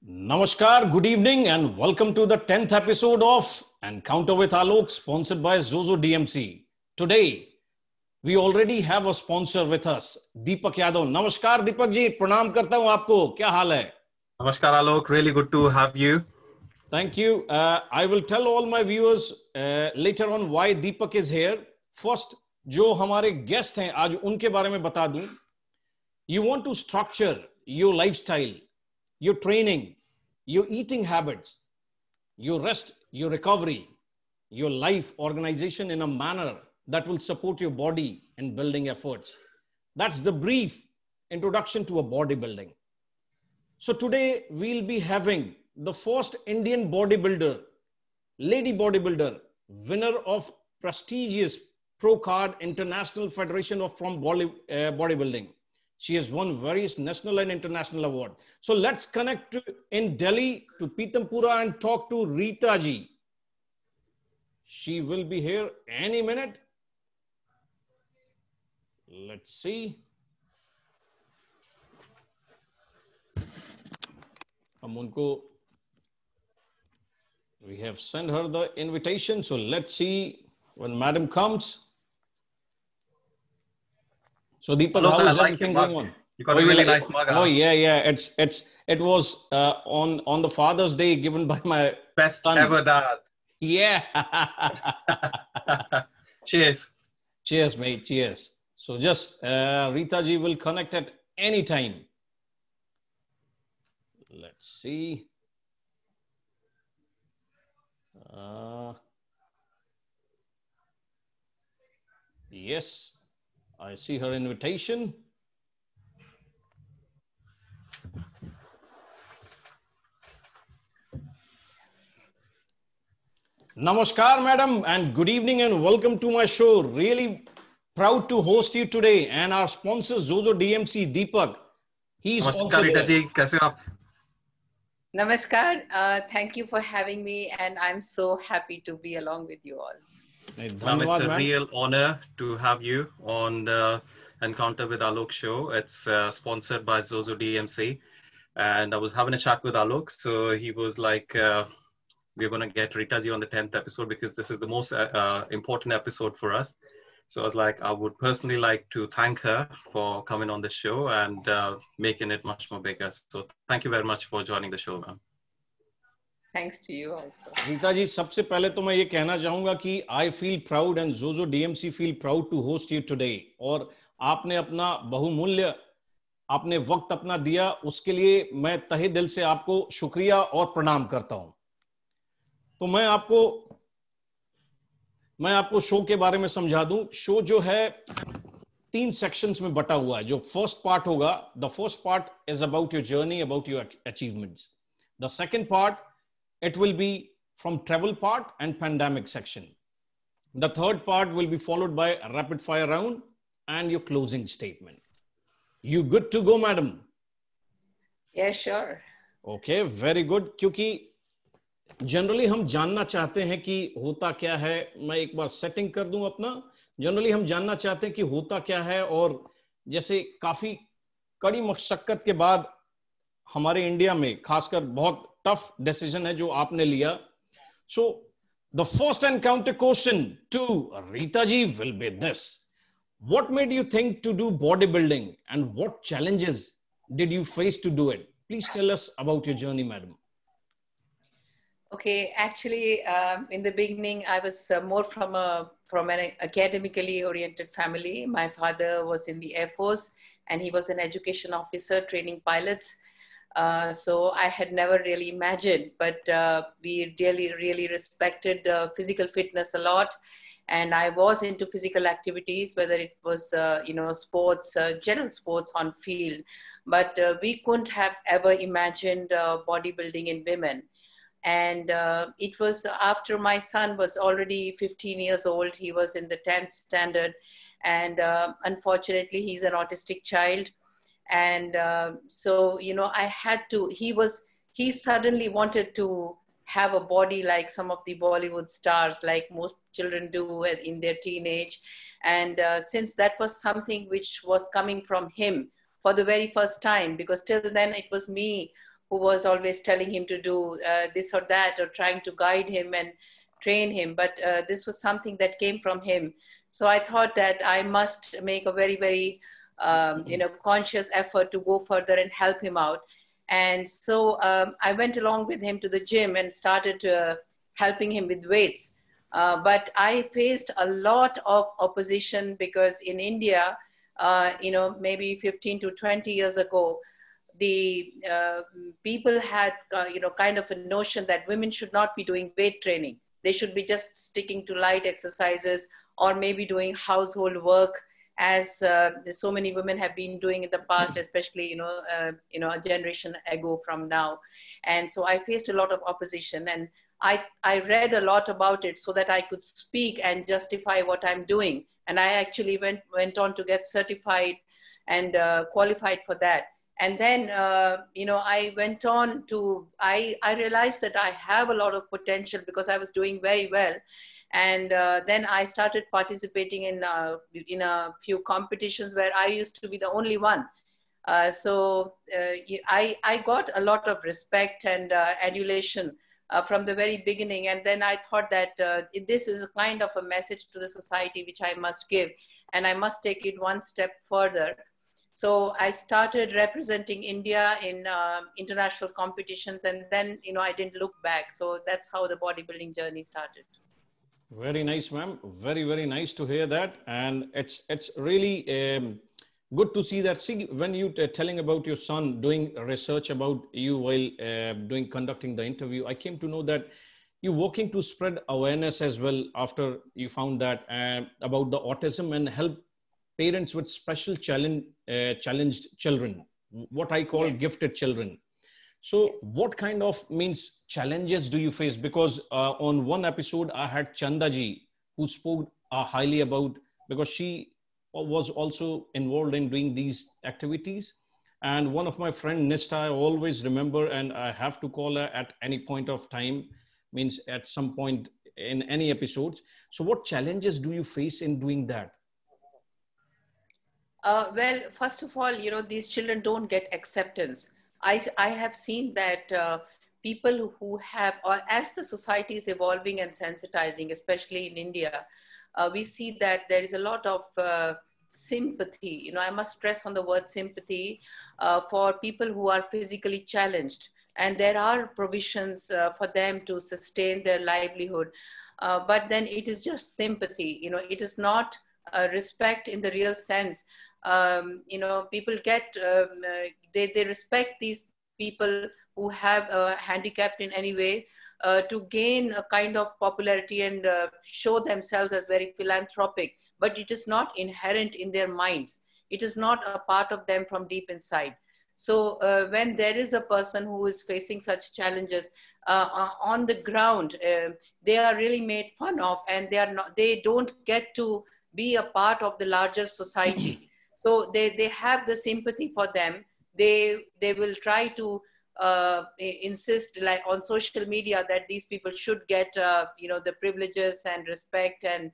Namaskar, good evening, and welcome to the 10th episode of Encounter with Alok, sponsored by Zozo DMC. Today, we already have a sponsor with us, Deepak Yadav. Namaskar, Deepak ji, pranam karta hu aapko. Kya haal hai? Namaskar, Alok. Really good to have you. Thank you. I will tell all my viewers later on why Deepak is here. First, जो हमारे guest हैं आज उनके बारे में बता दूं. You want to structure your lifestyle, your training, your eating habits, your rest, your recovery, your life organization in a manner that will support your body and building efforts. That's the brief introduction to a bodybuilding. So today we'll be having the first Indian bodybuilder, lady bodybuilder, winner of prestigious Pro Card International Federation of from Bodybuilding. She has won various national and international awards. So let's connect in Delhi to Pitampura and talk to Rita ji. She will be here any minute. Let's see. We have sent her the invitation. So let's see when madam comes. So Deepak, Alok, how is like everything going on? You got a really nice mug. Oh yeah. It was on the Father's Day given by my best son. Ever dad. Yeah. Cheers. Cheers, mate. Cheers. So just Rita ji will connect at any time. Let's see. Yes. I see her invitation. Namaskar, madam, and good evening and welcome to my show. Really proud to host you today. And our sponsor, Zozo DMC, Deepak. He's Namaskar, Rita ji. Kaise ho aap? Namaskar. Thank you for having me, and I'm so happy to be along with you all. Ma'am, it's a real honor to have you on the Encounter with Alok show. It's sponsored by Zozo DMC. And I was having a chat with Alok. So he was like, we're going to get Rita ji on the 10th episode because this is the most important episode for us. So I was like, I would personally like to thank her for coming on the show and making it much more bigger. So thank you very much for joining the show, ma'am. Thanks to you also. Rita ji, सबसे पहले तो मैं ये कहना चाहूंगा कि I feel proud and Zozo DMC feel proud to host you today. और आपने अपना बहुमूल्य आपने वक्त अपना दिया, उसके लिए मैं तहे दिल से आपको शुक्रिया और प्रणाम करता हूं. तो मैं आपको शो के बारे में समझा दूं. शो जो है 3 सेक्शंस में बटा हुआ है. जो फर्स्ट पार्ट होगा, the first part is about your journey, about your achievements. The second part, it will be from travel part and pandemic section. The third part will be followed by a rapid fire round and your closing statement. You good to go, madam? Yeah, sure. Okay, very good. क्योंकि generally हम जानना चाहते हैं कि होता क्या है. मैं एक बार सेटिंग कर दूं अपना. जनरली हम जानना चाहते हैं कि होता क्या है, और जैसे काफी कड़ी मशक्कत के बाद हमारे इंडिया में खासकर बहुत टफ डिसीजन है जो आपने लिया. So the first encounter question to Rita ji will be this. What made you think to do body building and what challenges did you face to do it? Please tell us about your journey, madam. Okay, actually, in the beginning, I was more from an academically oriented family. My father was in the Air Force, and he was an education officer training pilots. So I had never really imagined, but we really respected physical fitness a lot. And I was into physical activities, whether it was, sports, general sports on field, but we couldn't have ever imagined bodybuilding in women. And it was after my son was already 15 years old. He was in the 10th standard. And unfortunately, he's an autistic child. And so, I had to, he suddenly wanted to have a body like some of the Bollywood stars, like most children do in their teenage. And since that was something which was coming from him for the very first time, because till then it was me who was always telling him to do this or that, or trying to guide him and train him. But this was something that came from him. So I thought that I must make a very, very, conscious effort to go further and help him out. And so I went along with him to the gym and started helping him with weights. But I faced a lot of opposition because in India, maybe 15 to 20 years ago, the people had, kind of a notion that women should not be doing weight training. They should be just sticking to light exercises or maybe doing household work, as so many women have been doing in the past, especially, a generation ago from now. And so I faced a lot of opposition, and I read a lot about it so that I could speak and justify what I'm doing. And I actually went on to get certified and qualified for that. And then, I went on to, I realized that I have a lot of potential because I was doing very well. And then I started participating in a few competitions where I used to be the only one. So I got a lot of respect and adulation from the very beginning. And then I thought that this is a kind of a message to the society which I must give, and I must take it one step further. So I started representing India in international competitions, and then, I didn't look back. So that's how the bodybuilding journey started. Very nice, ma'am. Very, very nice to hear that. And it's really good to see that. See, when you telling about your son doing research about you while conducting the interview, I came to know that you're working to spread awareness as well after you found that about the autism and help parents with special challenged children, what I call gifted children. So what kind of challenges do you face? Because on one episode, I had Chanda ji, who spoke highly about, because she was also involved in doing these activities. And one of my friend, Nista, I always remember, and I have to call her at any point of time, at some point in any episodes. So what challenges do you face in doing that? Well, first of all, these children don't get acceptance. I have seen that people who have, or as the society is evolving and sensitizing, especially in India, we see that there is a lot of sympathy. I must stress on the word sympathy for people who are physically challenged. And there are provisions for them to sustain their livelihood. But then it is just sympathy. It is not respect in the real sense. People get, they respect these people who have handicapped in any way to gain a kind of popularity and show themselves as very philanthropic, but it is not inherent in their minds. It is not a part of them from deep inside. So when there is a person who is facing such challenges on the ground, they are really made fun of, and they don't get to be a part of the larger society. So they have the sympathy for them. They will try to insist, like on social media, that these people should get the privileges and respect, and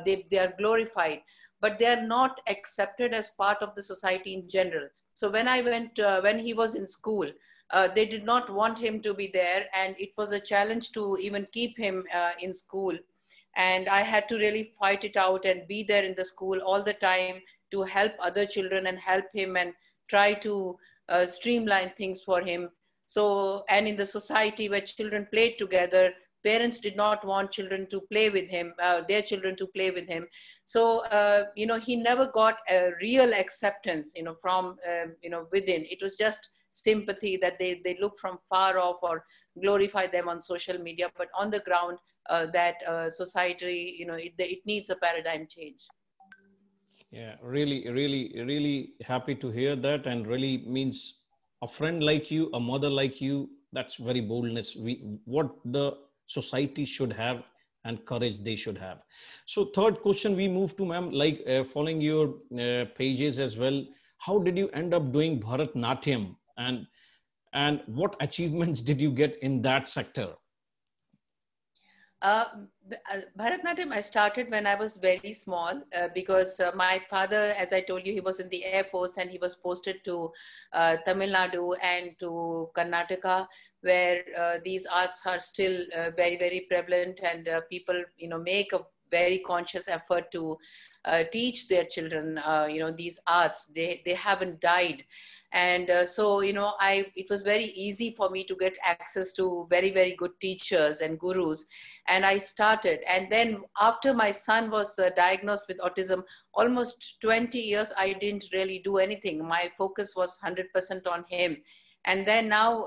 they are glorified, but they are not accepted as part of the society in general. So when I went, when he was in school, they did not want him to be there, and it was a challenge to even keep him in school. And I had to really fight it out and be there in the school all the time to help other children and help him and try to streamline things for him. So, and in the society where children played together, parents did not want children to play with him, their children to play with him. So, he never got a real acceptance, from, within. It was just sympathy that they look from far off or glorify them on social media, but on the ground, that society, it needs a paradigm change. Yeah, really, really, really happy to hear that, and really means a friend like you, a mother like you, that's very boldness. What the society should have and courage they should have. So third question we move to, ma'am, like following your pages as well, how did you end up doing Bharatnatyam, and what achievements did you get in that sector? Bharatanatyam, I started when I was very small because my father, as I told you, he was in the Air Force and he was posted to Tamil Nadu and to Karnataka, where these arts are still very, very prevalent, and people, make a very conscious effort to teach their children, these arts. They haven't died. And so, it was very easy for me to get access to very, very good teachers and gurus. And I started. And then after my son was diagnosed with autism, almost 20 years, I didn't really do anything. My focus was 100% on him. And then now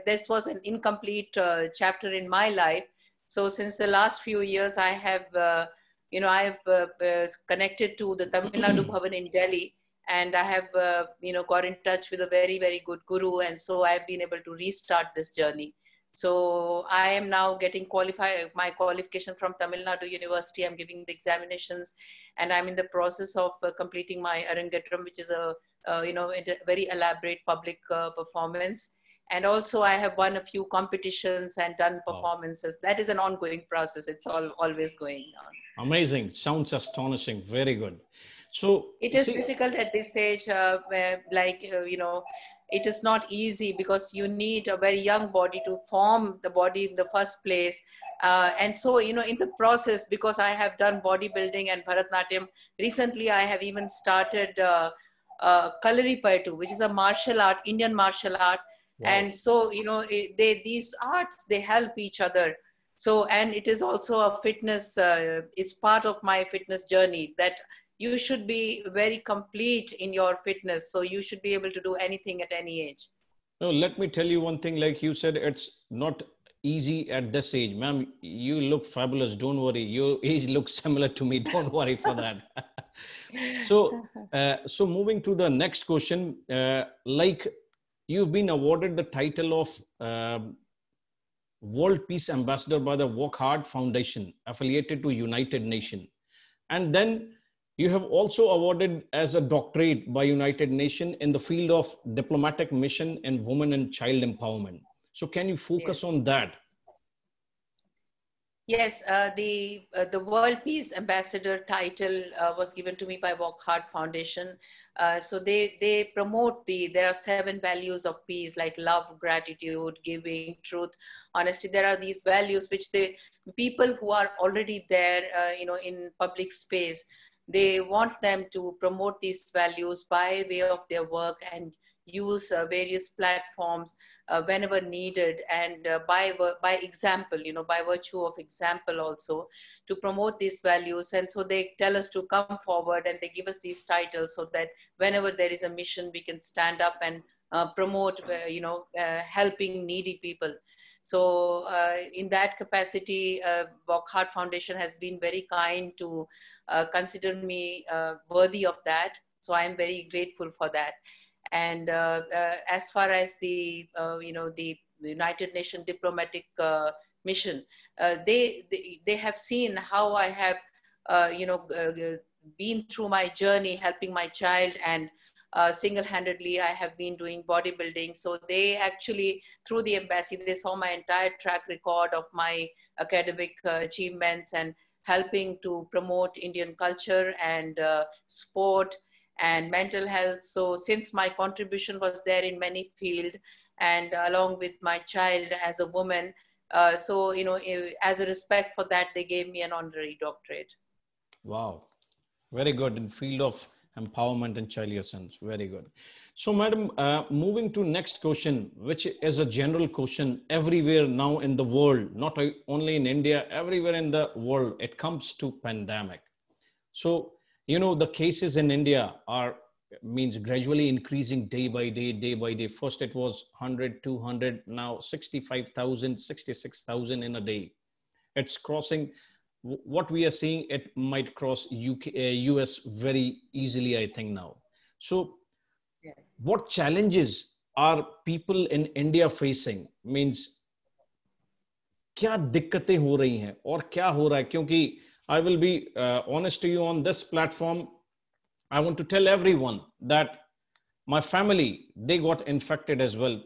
this was an incomplete chapter in my life. So since the last few years, I have, connected to the Tamil Nadu Bhavan in Delhi. And I have, got in touch with a very, very good guru. And so I've been able to restart this journey. So I am now getting my qualification from Tamil Nadu University. I'm giving the examinations, and I'm in the process of completing my Arangetram, which is a very elaborate public performance. And also I have won a few competitions and done performances. Wow. That is an ongoing process. It's always going on. Amazing. Sounds astonishing. Very good. So it is difficult at this age, where, it is not easy because you need a very young body to form the body in the first place. And so, in the process, because I have done bodybuilding and Bharatanatyam, recently I have even started Kalaripayattu, which is a martial art, Indian martial art. Wow. And so, these arts, they help each other. So, and it is also a fitness, it's part of my fitness journey that you should be very complete in your fitness. So you should be able to do anything at any age. No, let me tell you one thing, like you said, it's not easy at this age. Ma'am, you look fabulous. Don't worry. Your age looks similar to me. Don't worry for that. So moving to the next question, like you've been awarded the title of World Peace Ambassador by the Work Hard Foundation, affiliated to United Nations. And then you have also awarded as a doctorate by United Nations in the field of diplomatic mission and women and child empowerment. So can you focus on that? Yes, the World Peace Ambassador title was given to me by Work Hard Foundation. So they promote there are 7 values of peace, like love, gratitude, giving, truth, honesty. There are these values which people who are already there, in public space, they want them to promote these values by way of their work and use various platforms whenever needed, and by example, by virtue of example also, to promote these values. And so they tell us to come forward and they give us these titles so that whenever there is a mission, we can stand up and promote, helping needy people. So in that capacity, Work Hard Foundation has been very kind to consider me worthy of that. So I'm very grateful for that. And as far as the United Nations diplomatic mission, they have seen how I have, been through my journey helping my child, and single-handedly I have been doing bodybuilding. So they actually, through the embassy, they saw my entire track record of my academic achievements and helping to promote Indian culture and sport and mental health. So since my contribution was there in many fields, and along with my child as a woman, so, as a respect for that, they gave me an honorary doctorate. Wow. Very good in field of empowerment and child essence. Very good. So madam, moving to next question, which is a general question everywhere now in the world, not only in India, everywhere in the world, it comes to pandemic. So, the cases in India means gradually increasing day by day. First it was 100, 200, now 65,000, 66,000 in a day. It's crossing. What we are seeing, it might cross US very easily, I think now. So yes, what challenges are people in India facing? Means क्या दिक्कतें हो रही हैं और क्या हो रहा है? क्योंकि I will be honest to you on this platform. I want to tell everyone that my family, they got infected as well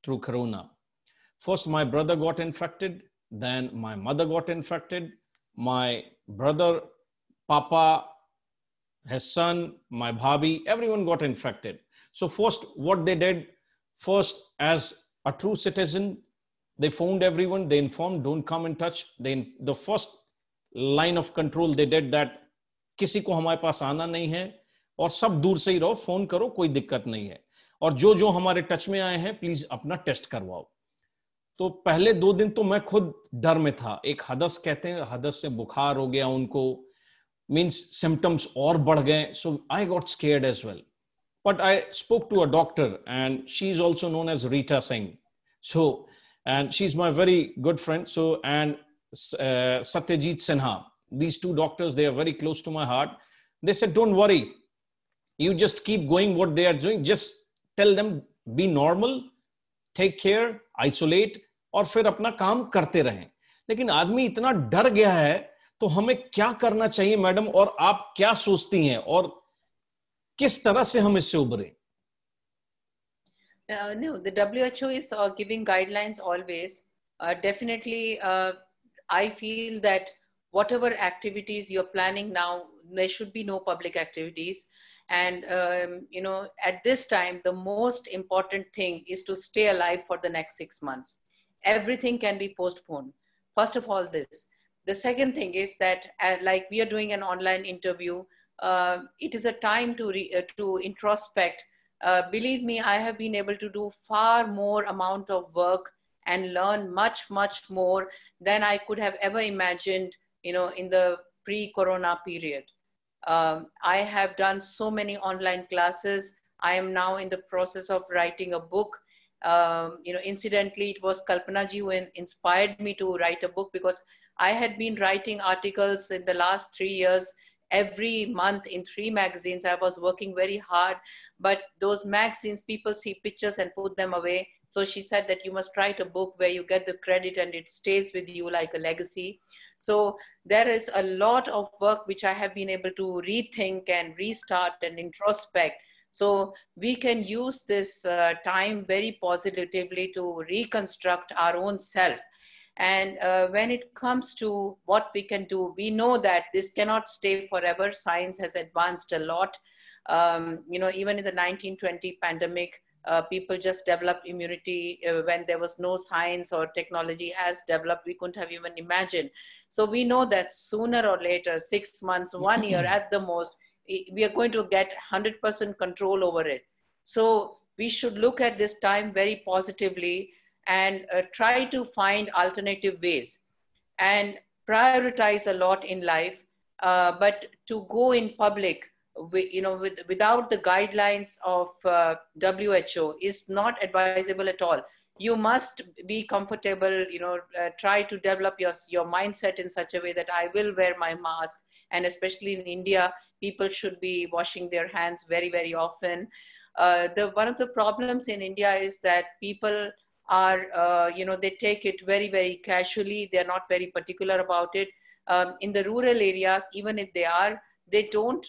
through Corona. First, my brother got infected. then my mother got infected, my brother, papa, his son, my bhabhi, everyone got infected. So first, what they did, first, as a true citizen, they phoned everyone, they informed, don't come in touch. The first line of control they did that, किसी को हमारे पास आना नहीं है और सब दूर से ही रहो, फोन करो, कोई दिक्कत नहीं है, और जो जो हमारे टच में आए हैं प्लीज अपना टेस्ट करवाओ. तो पहले 2 दिन तो मैं खुद डर में था. एक हदस कहते हैं, हदस से बुखार हो गया उनको, means symptoms और बढ़ गए. So I got scared as well. But I spoke to a doctor, and she's also known as Rita Singh. So, and she's my very good friend. So, and Satyajit Sinha, these 2 doctors, they are very close to my heart. They said, don't worry, you just keep going what they are doing. Just tell them, be normal, take care, isolate, और फिर अपना काम करते रहें. लेकिन आदमी इतना डर गया है, तो हमें क्या करना चाहिए मैडम, और आप क्या सोचती हैं, और किस तरह से हम इससे उबरे? No, the WHO is giving guidelines always. Definitely, I feel that whatever activities you're planning now, there should be no public activities. And, you know, at this time, the most important thing is to stay alive for the next 6 months. Everything can be postponed. First of all, this. The second thing is that, like we are doing an online interview, it is a time to introspect. Believe me, I have been able to do far more amount of work and learn much, much more than I could have ever imagined, you know, in the pre-corona period. I have done so many online classes. I am now in the process of writing a book. You know, incidentally, it was Kalpana ji who inspired me to write a book, because I had been writing articles in the last 3 years, every month in 3 magazines. I was working very hard, but those magazines, people see pictures and put them away. So she said that you must write a book where you get the credit and it stays with you like a legacy. So there is a lot of work which I have been able to rethink and restart and introspect. So we can use this time very positively to reconstruct our own self. And when it comes to what we can do, we know that this cannot stay forever. Science has advanced a lot. You know, even in the 1920 pandemic, people just developed immunity when there was no science or technology has developed. We couldn't have even imagined. So we know that sooner or later, 6 months, 1 year at the most, we are going to get 100% control over it. So we should look at this time very positively and try to find alternative ways and prioritize a lot in life. But to go in public, you know, without the guidelines of WHO is not advisable at all. You must be comfortable, you know, try to develop your mindset in such a way that I will wear my mask. And especially in India, people should be washing their hands very, very often. One of the problems in India is that people are, you know, they take it very, very casually. They're not very particular about it. In the rural areas, even if they are, they don't,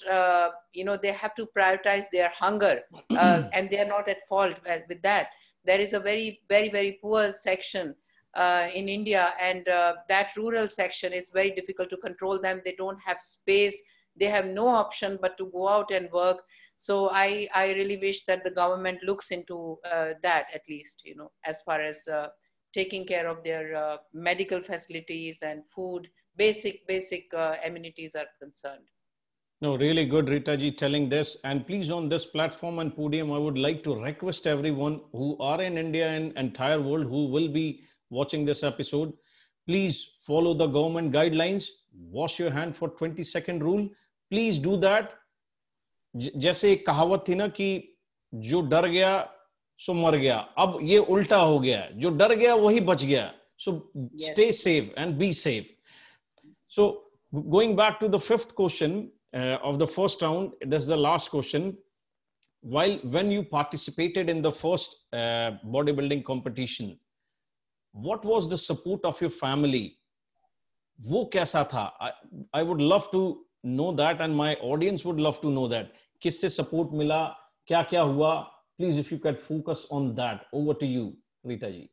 you know, they have to prioritize their hunger, and they're not at fault with that. There is a very, very, very poor section in India, and that rural section is very difficult to control them. They don't have space. They have no option but to go out and work. So I really wish that the government looks into that, at least, you know, as far as taking care of their medical facilities and food, basic amenities are concerned. No, really good, Rita ji, telling this. And please, on this platform and podium, I would like to request everyone who are in India and entire world who will be watching this episode, please follow the government guidelines. Wash your hand for 20-second rule. Please do that. जैसे एक कहावत थी ना कि जो डर गया सो मर गया, अब ये उल्टा हो गया, जो डर गया वही बच गया. So stay safe and be safe. So going back to the 5th question of the first round, this is the last question. When you participated in the first bodybuilding competition, what was the support of your family? वो कैसा था? I would love to know that, and my audience would love to know that. किससे support मिला? क्या क्या हुआ? Please, if you could focus on that. Over to you, Rita ji.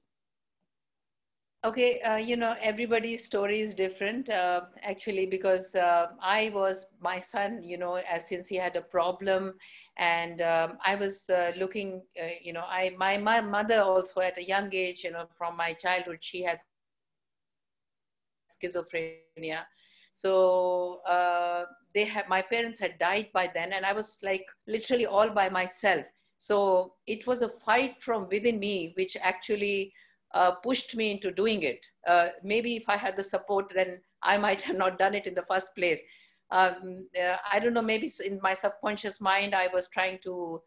Okay, you know, everybody's story is different, actually, because my son, you know, since he had a problem, and I was looking, you know, my mother also at a young age, you know, from my childhood, she had schizophrenia. So my parents had died by then, and I was like literally all by myself. So it was a fight from within me, which actually pushed me into doing it. Maybe if I had the support, then I might have not done it in the first place. I don't know, maybe in my subconscious mind, I was trying to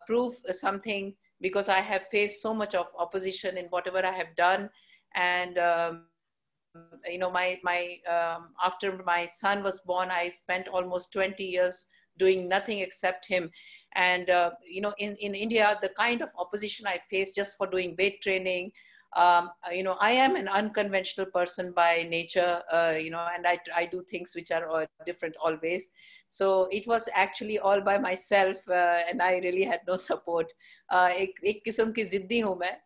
prove something, because I have faced so much of opposition in whatever I have done. And you know, after my son was born, I spent almost 20 years doing nothing except him. And you know, in India, the kind of opposition I faced just for doing weight training, you know, I am an unconventional person by nature, you know, and I do things which are different always. So it was actually all by myself, and I really had no support. एक किस्म की जिद्दी हूँ मैं.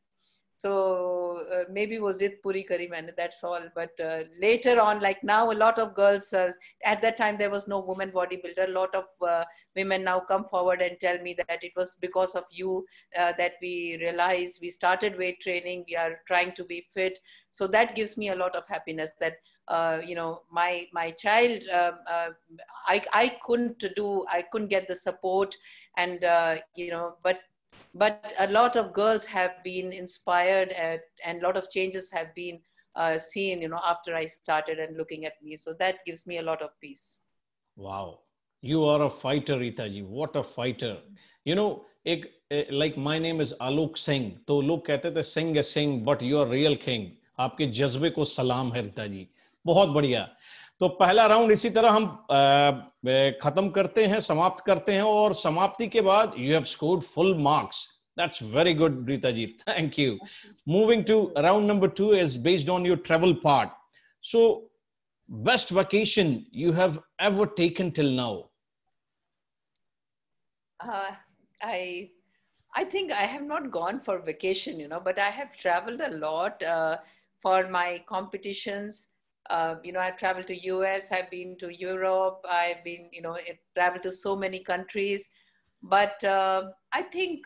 So maybe was it puri kari maine, that's all. But later on, like now, a lot of girls, at that time there was no woman bodybuilder. A lot of women now come forward and tell me that it was because of you that we realized we started weight training, we are trying to be fit. So that gives me a lot of happiness that you know, my child, I couldn't get the support. And you know, but a lot of girls have been inspired, and a lot of changes have been seen, you know, after I started and looking at me. So that gives me a lot of peace. Wow, you are a fighter, Rita ji. What a fighter! You know, like my name is Alok Singh. तो लोग कहते थे Singh is Singh, but you are real king. आपके जज्बे को सलाम है रीता जी. बहुत बढ़िया. तो पहला राउंड इसी तरह हम खत्म करते हैं, समाप्त करते हैं, और समाप्ति के बाद you have scored full marks. That's very good, Rita ji. Thank you. Moving to round number 2 is based on your travel part. So, best vacation you have ever taken till now? I think I have not gone for vacation, you know, but I have traveled a lot for my competitions. You know, I've traveled to US, I've been to Europe, I've been, you know, traveled to so many countries. But I think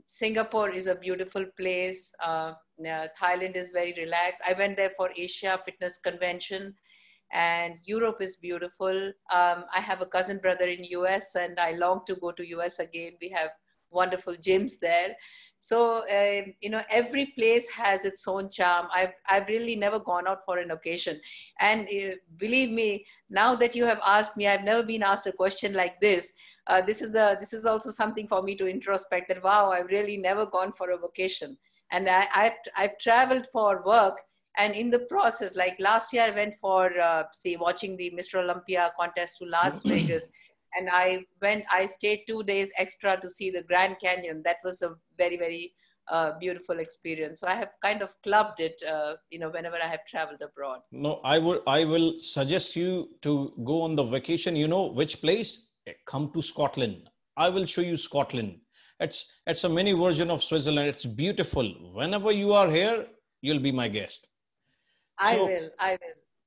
Singapore is a beautiful place. Thailand is very relaxed. I went there for Asia Fitness Convention, and Europe is beautiful. I have a cousin brother in US, and I long to go to US again. We have wonderful gyms there. So, you know, every place has its own charm. I've really never gone out for an occasion. And believe me, now that you have asked me, I've never been asked a question like this. This is also something for me to introspect, that, wow, I've really never gone for a vacation. And I've traveled for work. And in the process, like last year, I went for, watching the Mr. Olympia contest to Las Vegas. And I stayed 2 days extra to see the Grand Canyon. That was a very, very beautiful experience. So I have kind of clubbed it, you know, whenever I have traveled abroad. No, I will suggest you to go on the vacation. You know which place? Come to Scotland. I will show you Scotland. It's a mini version of Switzerland. It's beautiful. Whenever you are here, you'll be my guest. I will.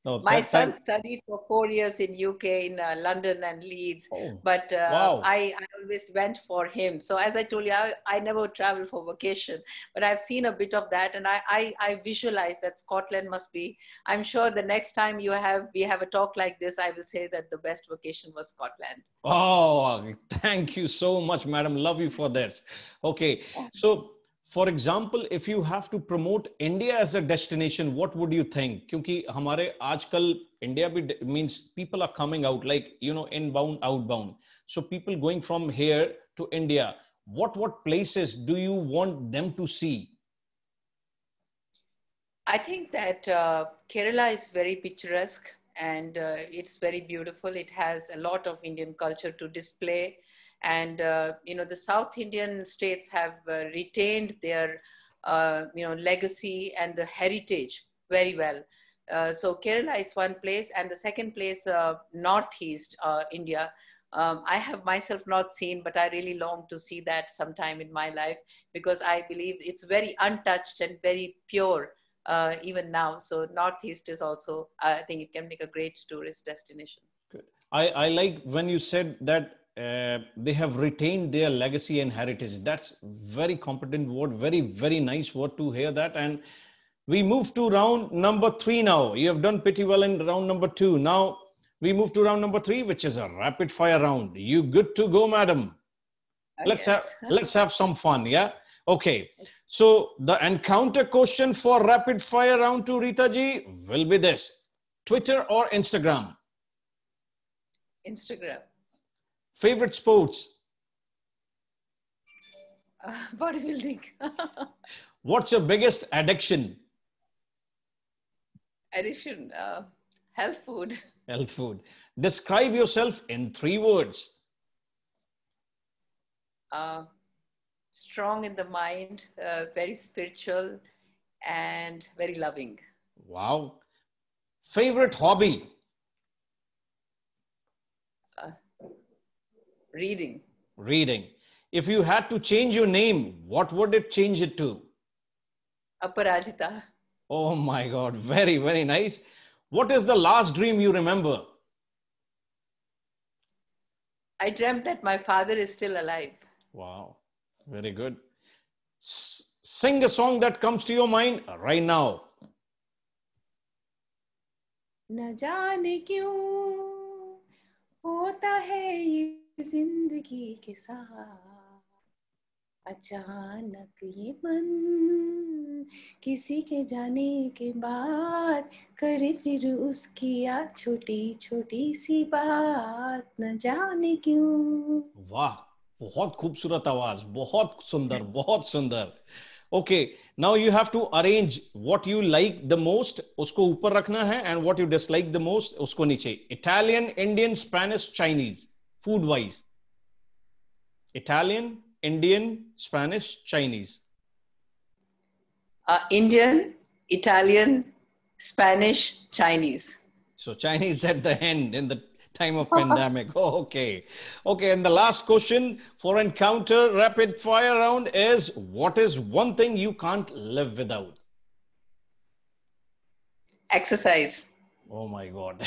No, my son studied for 4 years in UK, in London and Leeds, but wow. I always went for him. So as I told you, I never traveled for vacation, but I've seen a bit of that, and I visualize that Scotland must be. I'm sure the next time we have a talk like this, I will say that the best vacation was Scotland. Oh, thank you so much, madam. Love you for this. Okay, so. For example, if you have to promote India as a destination, what would you think? क्योंकि हमारे आजकल India भी means people are coming out, like, you know, inbound, outbound. So people going from here to India, what places do you want them to see? I think that Kerala is very picturesque, and it's very beautiful. It has a lot of Indian culture to display. And, you know, the South Indian states have retained their, you know, legacy and the heritage very well. So Kerala is one place, and the second place, Northeast India. I have myself not seen, but I really long to see that sometime in my life, because I believe it's very untouched and very pure. even now. So Northeast is also, I think it can make a great tourist destination. Good. I like when you said that they have retained their legacy and heritage. That's very competent word, very, very nice word to hear that. And we move to round number 3 now. You have done pretty well in round number 2. Now we move to round number 3, which is a rapid fire round. You good to go, madam? Let's have some fun, yeah? Okay. So the encounter question for rapid fire round 2, Rita ji, will be this: Twitter or Instagram? Instagram. Favorite sports? Bodybuilding. What's your biggest addiction? Addiction, health food. Health food. Describe yourself in 3 words. Strong in the mind, very spiritual, and very loving. Wow. Favorite hobby? Reading. Reading. If you had to change your name, what would it change it to? Aparajita. Oh my God. Very, very nice. What is the last dream you remember? I dreamt that my father is still alive. Wow. Very good. Sing a song that comes to your mind right now. न जाने क्यों होता है ये जिंदगी के साथ, अचानक ये मन किसी के जाने के बाद करे फिर उसकी याद छोटी छोटी सी बात, न जाने क्यों. वाह, बहुत खूबसूरत आवाज, बहुत सुंदर, बहुत सुंदर. Okay, now you have to arrange what you like the most, उसको ऊपर रखना है, and what you dislike the most, उसको नीचे. Italian, Indian, Spanish, Chinese, food wise. Italian, Indian, Spanish, Chinese. Indian, Italian, Spanish, Chinese. So Chinese at the end in the time of pandemic. Oh, okay. Okay. And the last question for encounter rapid fire round is, what is one thing you can't live without? Exercise. Oh my God.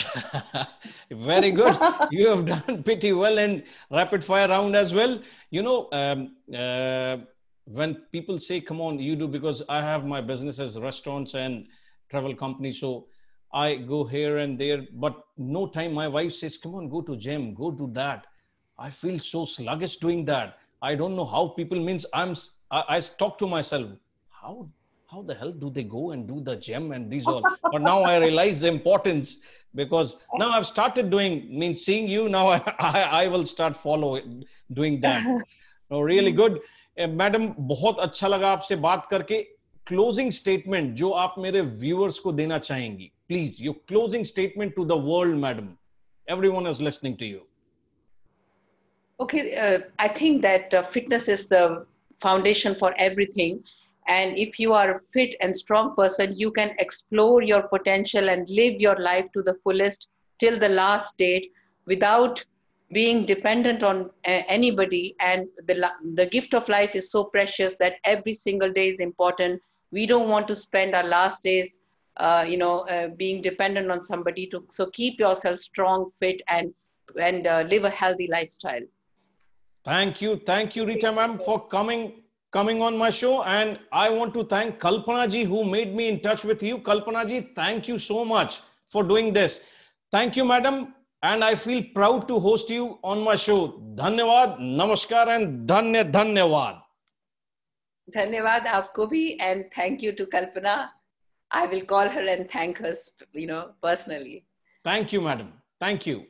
Very good. You have done pretty well in rapid fire round as well. You know, when people say, come on, you do, because I have my businesses, restaurants and travel companies. So I go here and there, but no time. My wife says, come on, go to gym, go do that. I feel so sluggish doing that. I don't know how people means I talk to myself, how the hell do they go and do the gym and these all? But now I realize the importance, because now I've started doing, seeing you, now I will start doing that. No, really good. Madam, बहुत अच्छा लगा आपसे बात करके. Closing statement जो आप मेरे viewers को देना चाहेंगी. Please, your closing statement to the world, madam. Everyone is listening to you. Okay, I think that fitness is the foundation for everything. And if you are a fit and strong person, you can explore your potential and live your life to the fullest till the last date without being dependent on anybody. And the gift of life is so precious that every single day is important. We don't want to spend our last days, being dependent on somebody. So keep yourself strong, fit, and live a healthy lifestyle. Thank you, Rita ma'am, for coming on my show. And I want to thank Kalpana ji, who made me in touch with you. Kalpana ji, thank you so much for doing this. Thank you, madam. And I feel proud to host you on my show. Dhanyawad, namaskar, and dhanyawad. Dhanyawad aapko bhi, and thank you to Kalpana. I will call her and thank her, personally. Thank you, madam. Thank you.